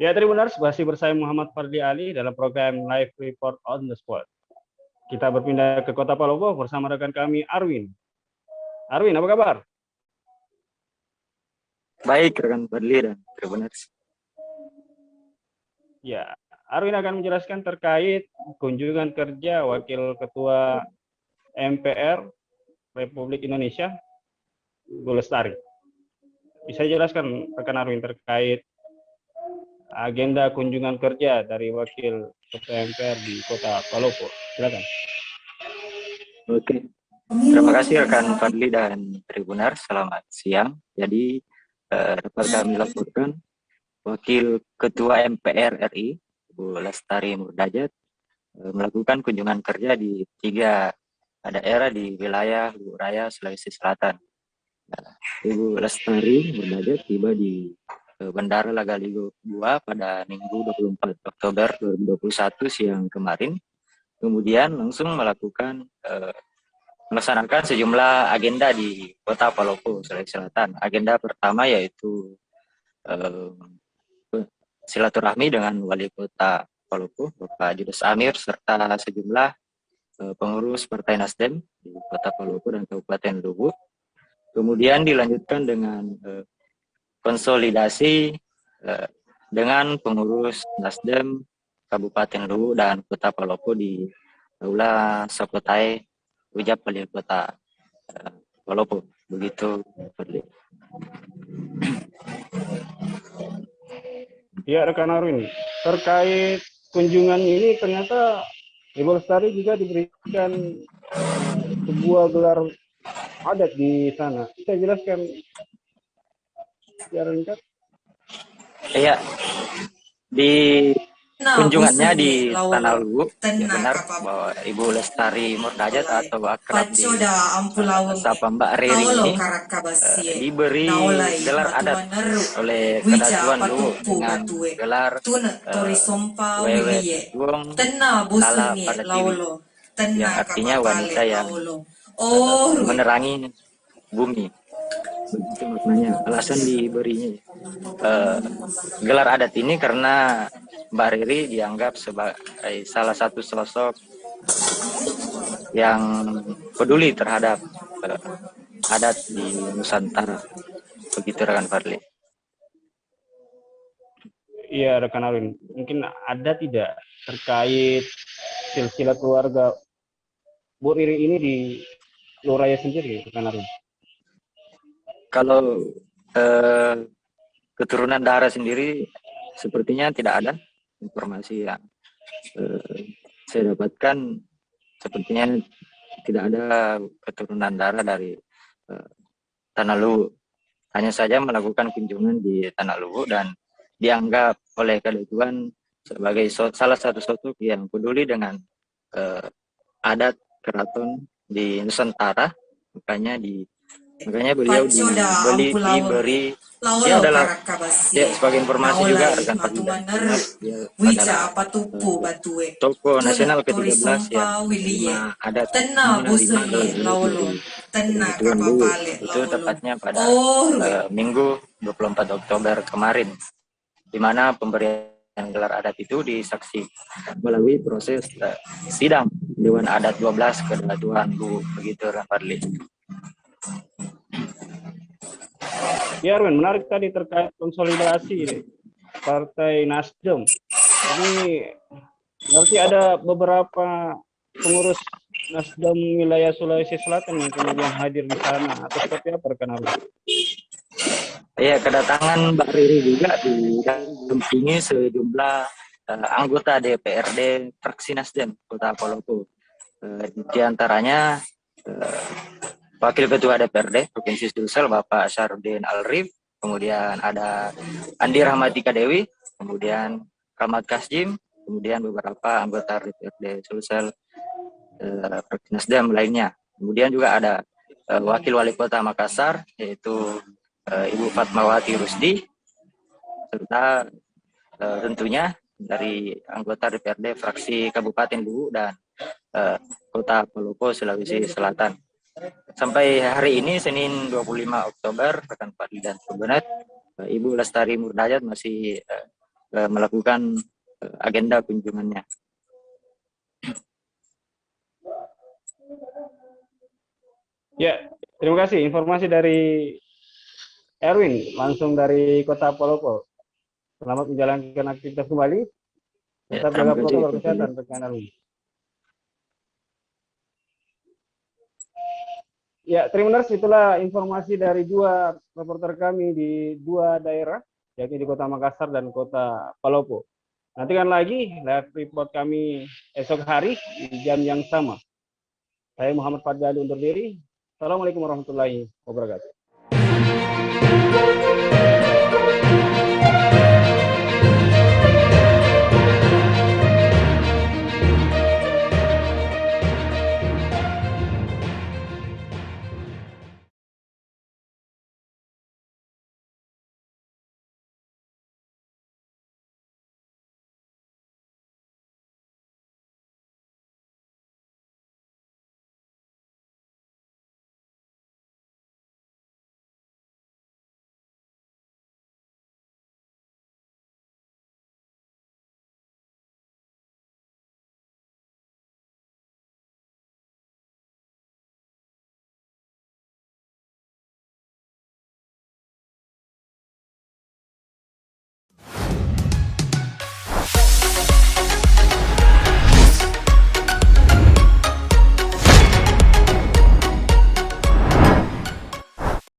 Ya, Tribuners, masih bersama Muhammad Fardi Ali dalam program Live Report on the Spot. Kita berpindah ke Kota Palopo bersama rekan kami, Arwin. Arwin, apa kabar? Baik, rekan Fadli dan Tribuners. Ya, Arwin akan menjelaskan terkait kunjungan kerja Wakil Ketua MPR Republik Indonesia, Bu Lestari. Bisa jelaskan rekan Arwin terkait agenda kunjungan kerja dari Wakil Ketua MPR di Kota Palopo. Silakan. Oke, terima kasih rekan Fadli dan Tribuners. Selamat siang. Jadi dapat kami laporkan Wakil Ketua MPR RI, Bu Lestari Murdajat, melakukan kunjungan kerja di 3 daerah di wilayah Luwu Raya, Sulawesi Selatan. Ibu Lestari Murdajat tiba di Bandara Lagaligo II pada Minggu 24 Oktober 2021 siang kemarin. Kemudian langsung melaksanakan sejumlah agenda di Kota Palopo, Sulawesi Selatan. Agenda pertama yaitu silaturahmi dengan Wali Kota Palopo, Bapak Judes Amir, serta sejumlah pengurus Partai Nasdem di Kota Palopo dan Kabupaten Luwu. Kemudian dilanjutkan dengan konsolidasi dengan pengurus Nasdem Kabupaten Luwu dan Kota Palopo di Aula Sapotai Ujab Wali Kota Palopo. Begitu, Fadli. Ya, rekan Arwin, terkait kunjungan ini ternyata Ibu Lestari juga diberikan sebuah gelar adat di sana. Bisa jelaskan secara ringkas? Iya, di kunjungannya di Tanah Luwu, ya benar bahwa Ibu Lestari Murdajat atau akrab di sapa Mbak Riri ini diberi gelar adat oleh Kedatuan Luwu dengan gelar Wewe Duong Lala Padatiwi, yang artinya wanita yang menerangi bumi. Begitu maknanya. Alasan diberinya gelar adat ini karena Mbak Riri dianggap sebagai salah satu sosok yang peduli terhadap adat di Nusantara. Begitu rekan Fadli. Iya, rekan Arwin. Mungkin ada tidak terkait silsilah keluarga Bu Riri ini di Luwu Raya sendiri, rekan Arwin? Kalau keturunan darah sendiri sepertinya tidak ada informasi yang saya dapatkan. Sepertinya tidak ada keturunan darah dari Tanah Luwu. Hanya saja melakukan kunjungan di Tanah Luwu dan dianggap oleh Kedatuan sebagai salah satu sosok yang peduli dengan adat keraton di Nusantara. Makanya beliau diberi dia adalah sebagai informasi juga rekan Fadli dan dia adalah tokoh nasional ke-13 yang menerima adat Kedatuan Luwu. Itu tepatnya pada Minggu 24 Oktober kemarin, di mana pemberian gelar adat itu disaksikan melalui proses sidang Dewan Adat 12 Kedatuan Luwu. Begitu rekan Fadli. Ya, Arwin, menarik tadi terkait konsolidasi Partai Nasdem. Ini berarti ada beberapa pengurus Nasdem wilayah Sulawesi Selatan yang kemudian hadir di sana, atau seperti apa rekan Arwin? Iya, kedatangan Mbak Riri juga didampingi sejumlah anggota DPRD fraksi Nasdem Kota Palopo. Di antaranya Wakil Ketua DPRD Provinsi Sulsel Bapak Syarudin Alrif, kemudian ada Andi Rahmatika Dewi, kemudian Kamat Kasjim, kemudian beberapa anggota DPRD Sulsel fraksi Nasdem lainnya. Kemudian juga ada Wakil Wali Kota Makassar yaitu Ibu Fatmawati Rusdi, serta tentunya dari anggota DPRD fraksi Kabupaten Luwu dan Kota Palopo, Sulawesi Selatan. Sampai hari ini, Senin 25 Oktober, rekan Fadli dan Tribuners, Ibu Lestari Murdajat masih melakukan agenda kunjungannya. Ya, terima kasih informasi dari Erwin langsung dari Kota Palopo. Selamat menjalankan aktivitas kembali. Ya, Tetap terima jaga kasih. protokol kesehatan rekan Erwin. Ya, Tribuners, itulah informasi dari dua reporter kami di dua daerah, yakni di Kota Makassar dan Kota Palopo. Nantikan lagi live report kami esok hari di jam yang sama. Saya Muhammad Fadli undur diri. Assalamualaikum warahmatullahi wabarakatuh.